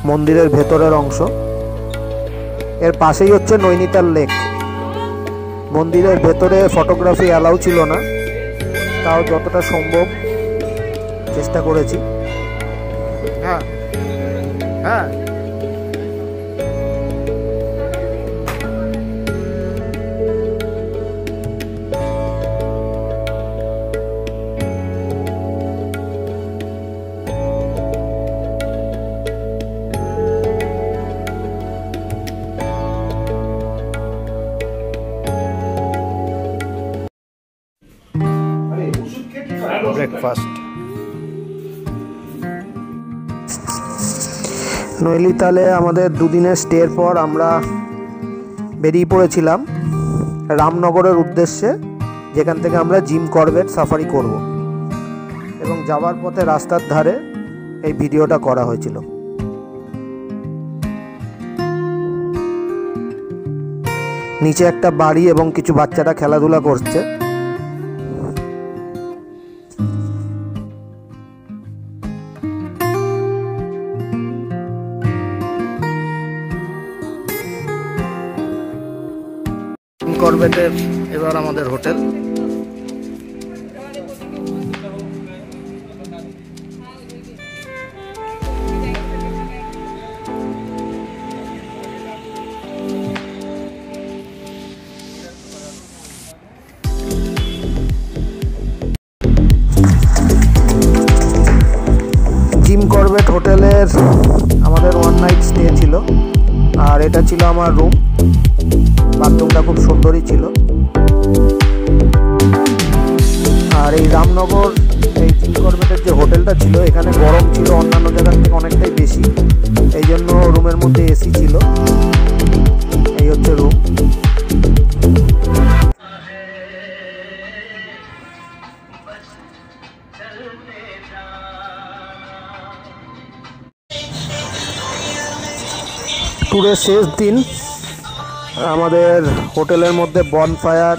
মন্দিরের ভেতরের অংশ। এর পাশেই হচ্ছে নৈনিতাল লেক। মন্দিরের ভেতরে ফটোগ্রাফি অ্যালাউ ছিল না, তাও যতটা সম্ভব চেষ্টা করেছি। হ্যাঁ হ্যাঁ ব্রেকফাস্ট। নৈনিতালে আমাদের দুদিনের স্টের পর আমরা বেরিয়ে পড়েছিলাম রামনগরের উদ্দেশ্যে, যেখান থেকে আমরা জিম করবেট সাফারি করব। এবং যাওয়ার পথে রাস্তার ধারে এই ভিডিওটা করা হয়েছিল। নিচে একটা বাড়ি এবং কিছু বাচ্চারা খেলাধুলা করছে। করবেটের এবার আমাদের হোটেল। জিম করবেট হোটেলের আমাদের ওয়ান নাইট স্টে ছিল, আর এটা ছিল আমার রুম। বাথরুমটা খুব সুন্দরই ছিল। আর এই রামনগর এই জিম করবেটের যে হোটেলটা ছিল, এখানে গরম ছিল অন্যান্য জায়গার থেকে অনেকটাই বেশি, এই জন্য রুমের মধ্যে এসি ছিল। এই হচ্ছে রুম। ট্যুরের শেষ দিন আমাদের হোটেলের মধ্যে বনফায়ার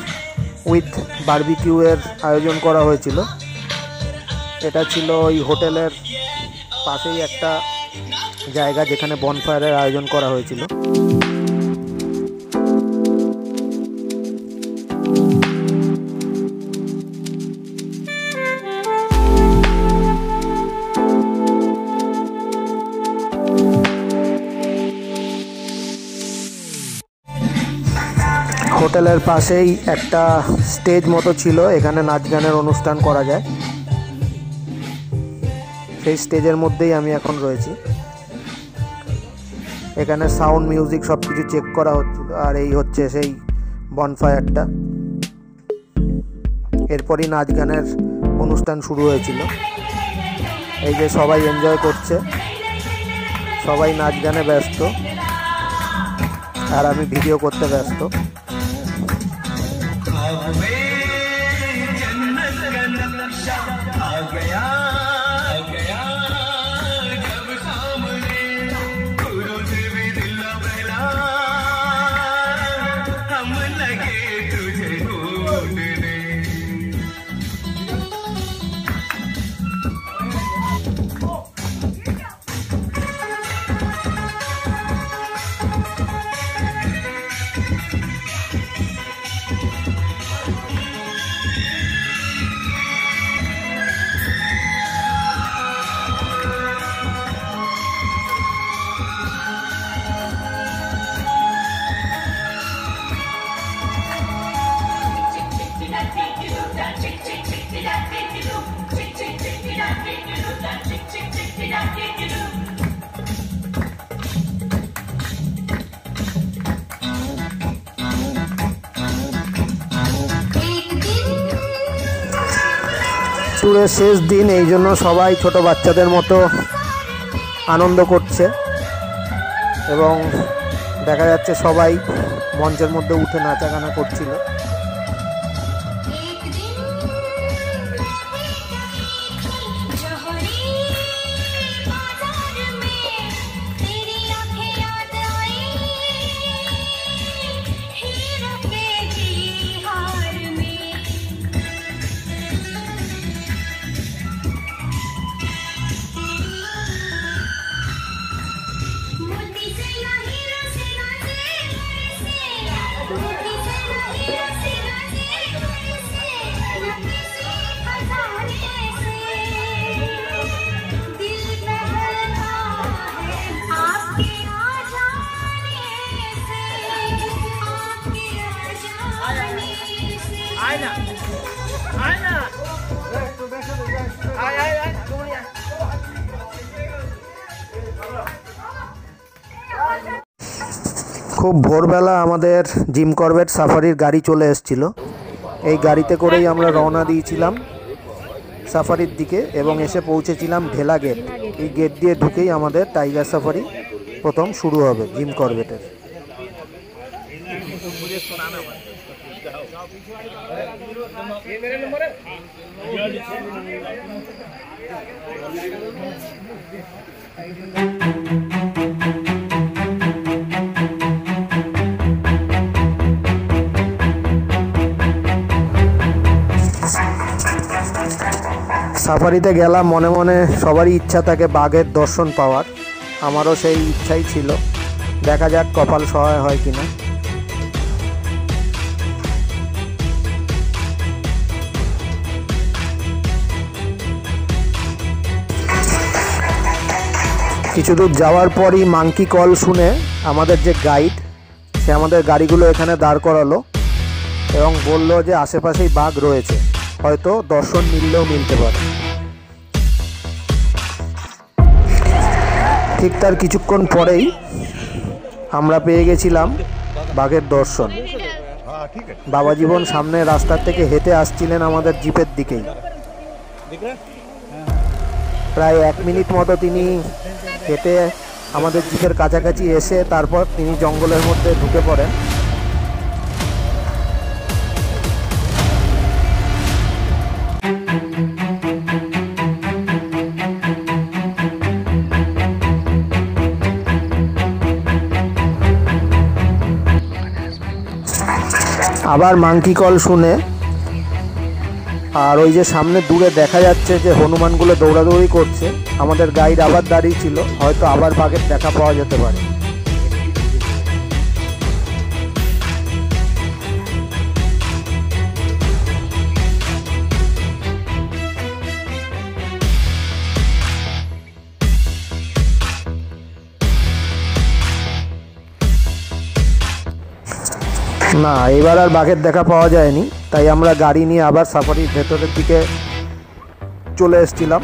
উইথ বারবিকিউয়ের আয়োজন করা হয়েছিল। এটা ছিল ওই হোটেলের পাশেই একটা জায়গা যেখানে বনফায়ারের আয়োজন করা হয়েছিল। হোটেলের পাশেই একটা স্টেজ মতো ছিল, এখানে নাচ গানের অনুষ্ঠান করা যায়। সেই স্টেজের মধ্যেই আমি এখন রয়েছি। এখানে সাউন্ড মিউজিক সব কিছু চেক করা হচ্ছিল। আর এই হচ্ছে সেই বনফায়ারটা। এরপরই নাচ গানের অনুষ্ঠান শুরু হয়েছিল। এই যে সবাই এনজয় করছে, সবাই নাচ গানে ব্যস্ত, আর আমি ভিডিও করতে ব্যস্ত। ট্যুরের শেষ দিন, এই জন্য সবাই ছোট বাচ্চাদের মতো আনন্দ করছে এবং দেখা যাচ্ছে সবাই মঞ্চের মধ্যে উঠে নাচাগানা করছিল। খুব ভোরবেলা আমাদের জিম করবেট সাফারির গাড়ি চলে এসেছিল। এই গাড়িতে করেই আমরা রওনা দিয়েছিলাম সাফারির দিকে এবং এসে পৌঁছেছিলাম ঢেলা গেট। এই গেট দিয়ে ঢুকেই আমাদের টাইগার সাফারি প্রথম শুরু হবে জিম করবেটের। সাফারিতে গেলাম, মনে মনে সবারই ইচ্ছা থাকে বাঘের দর্শন পাওয়ার। আমারও সেই ইচ্ছাই ছিল, দেখা যাক কপাল সহায় হয় কিনা। কিছু দূর যাওয়ার পরই মাংকি কল শুনে আমাদের যে গাইড, সে আমাদের গাড়িগুলো এখানে দাঁড় করালো এবং বলল যে আশেপাশেই বাঘ রয়েছে, হয়তো দর্শন মিললেও মিলতে পারে। ঠিক তার কিছুক্ষণ পরেই আমরা পেয়ে গেছিলাম বাঘের দর্শন। বাবা জীবন সামনে রাস্তার থেকে হেঁটে আসছিলেন আমাদের জিপের দিকেই। প্রায় 1 মিনিট মতো তিনি হেঁটে আমাদের জিপের কাছাকাছি এসে তারপর তিনি জঙ্গলের মধ্যে ঢুকে পড়েন। আবার মাংকি কল শুনে আর ওই যে সামনে দূরে দেখা যাচ্ছে যে হনুমানগুলো দৌড়াদৌড়ি করছে, আমাদের গাইড আবার দাঁড়িয়ে ছিল, হয়তো আবার বাঘের দেখা পাওয়া যেতে পারে। না, এবার আর বাঘের দেখা পাওয়া যায়নি, তাই আমরা গাড়ি নিয়ে আবার সাফারির ভেতরের দিকে চলে এসেছিলাম।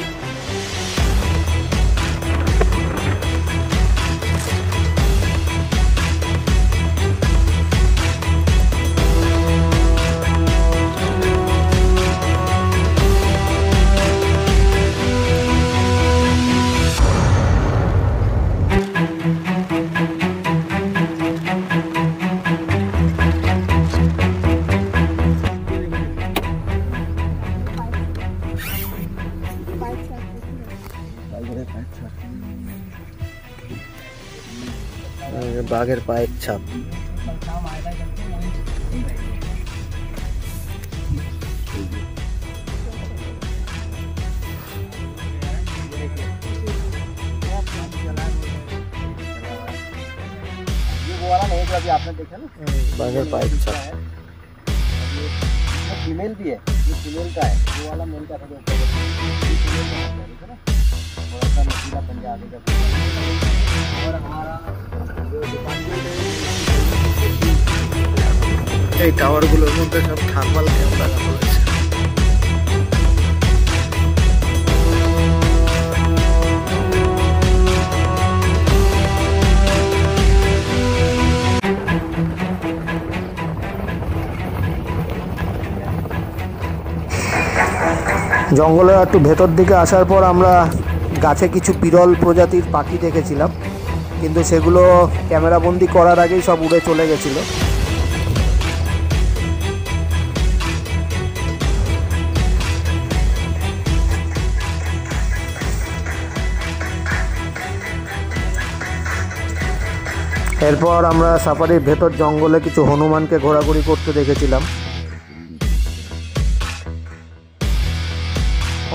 বাঘের পায়ের ছাপ। आपने देखा ना बाघेर पाइप छाप फीमेल भी है, ये फीमेल का है, वो वाला मेल का था जो ऊपर ना थोड़ा सा नीला पंजा आगे का। और हमारा এই টাওয়ারগুলোর মধ্যে সব থার্মাল ক্যামেরা লাগানো হয়েছে। জঙ্গলের একটু ভেতর দিকে আসার পর আমরা গাছে কিছু বিরল প্রজাতির পাখি দেখেছিলাম, কিন্তু সেগুলো ক্যামেরাবন্দি করার আগেই সব উড়ে চলে গেছিলো। এরপর আমরা সাফারির ভেতর জঙ্গলে কিছু হনুমানকে ঘোরাঘুরি করতে দেখেছিলাম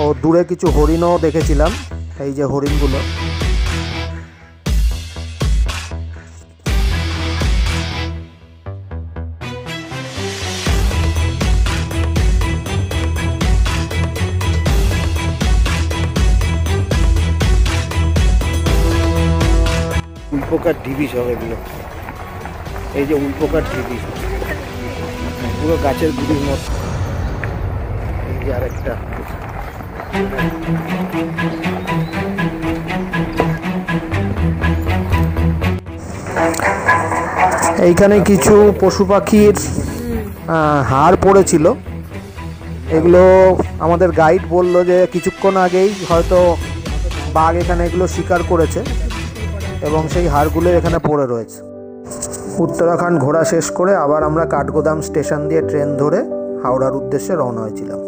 ও দূরে কিছু হরিণও দেখেছিলাম। এই যে হরিণগুলো, উল্পোকার ঢিবি সব এগুলো। এই যে উল্পোকার ঢিবি পুরো গাছের গুড়ির মতো। এই যে আরেকটা, এইখানে কিছু পশু পাখির হাড় পড়েছিল। এগুলো আমাদের গাইড বলল যে কিছুক্ষণ আগেই হয়তো বাঘ এখানে এগুলো শিকার করেছে এবং সেই হাড়গুলো এখানে পড়ে রয়েছে। উত্তরাখণ্ড ঘোরা শেষ করে আবার আমরা কাঠগোদাম স্টেশন দিয়ে ট্রেন ধরে হাওড়ার উদ্দেশ্যে রওনা হয়েছিলাম।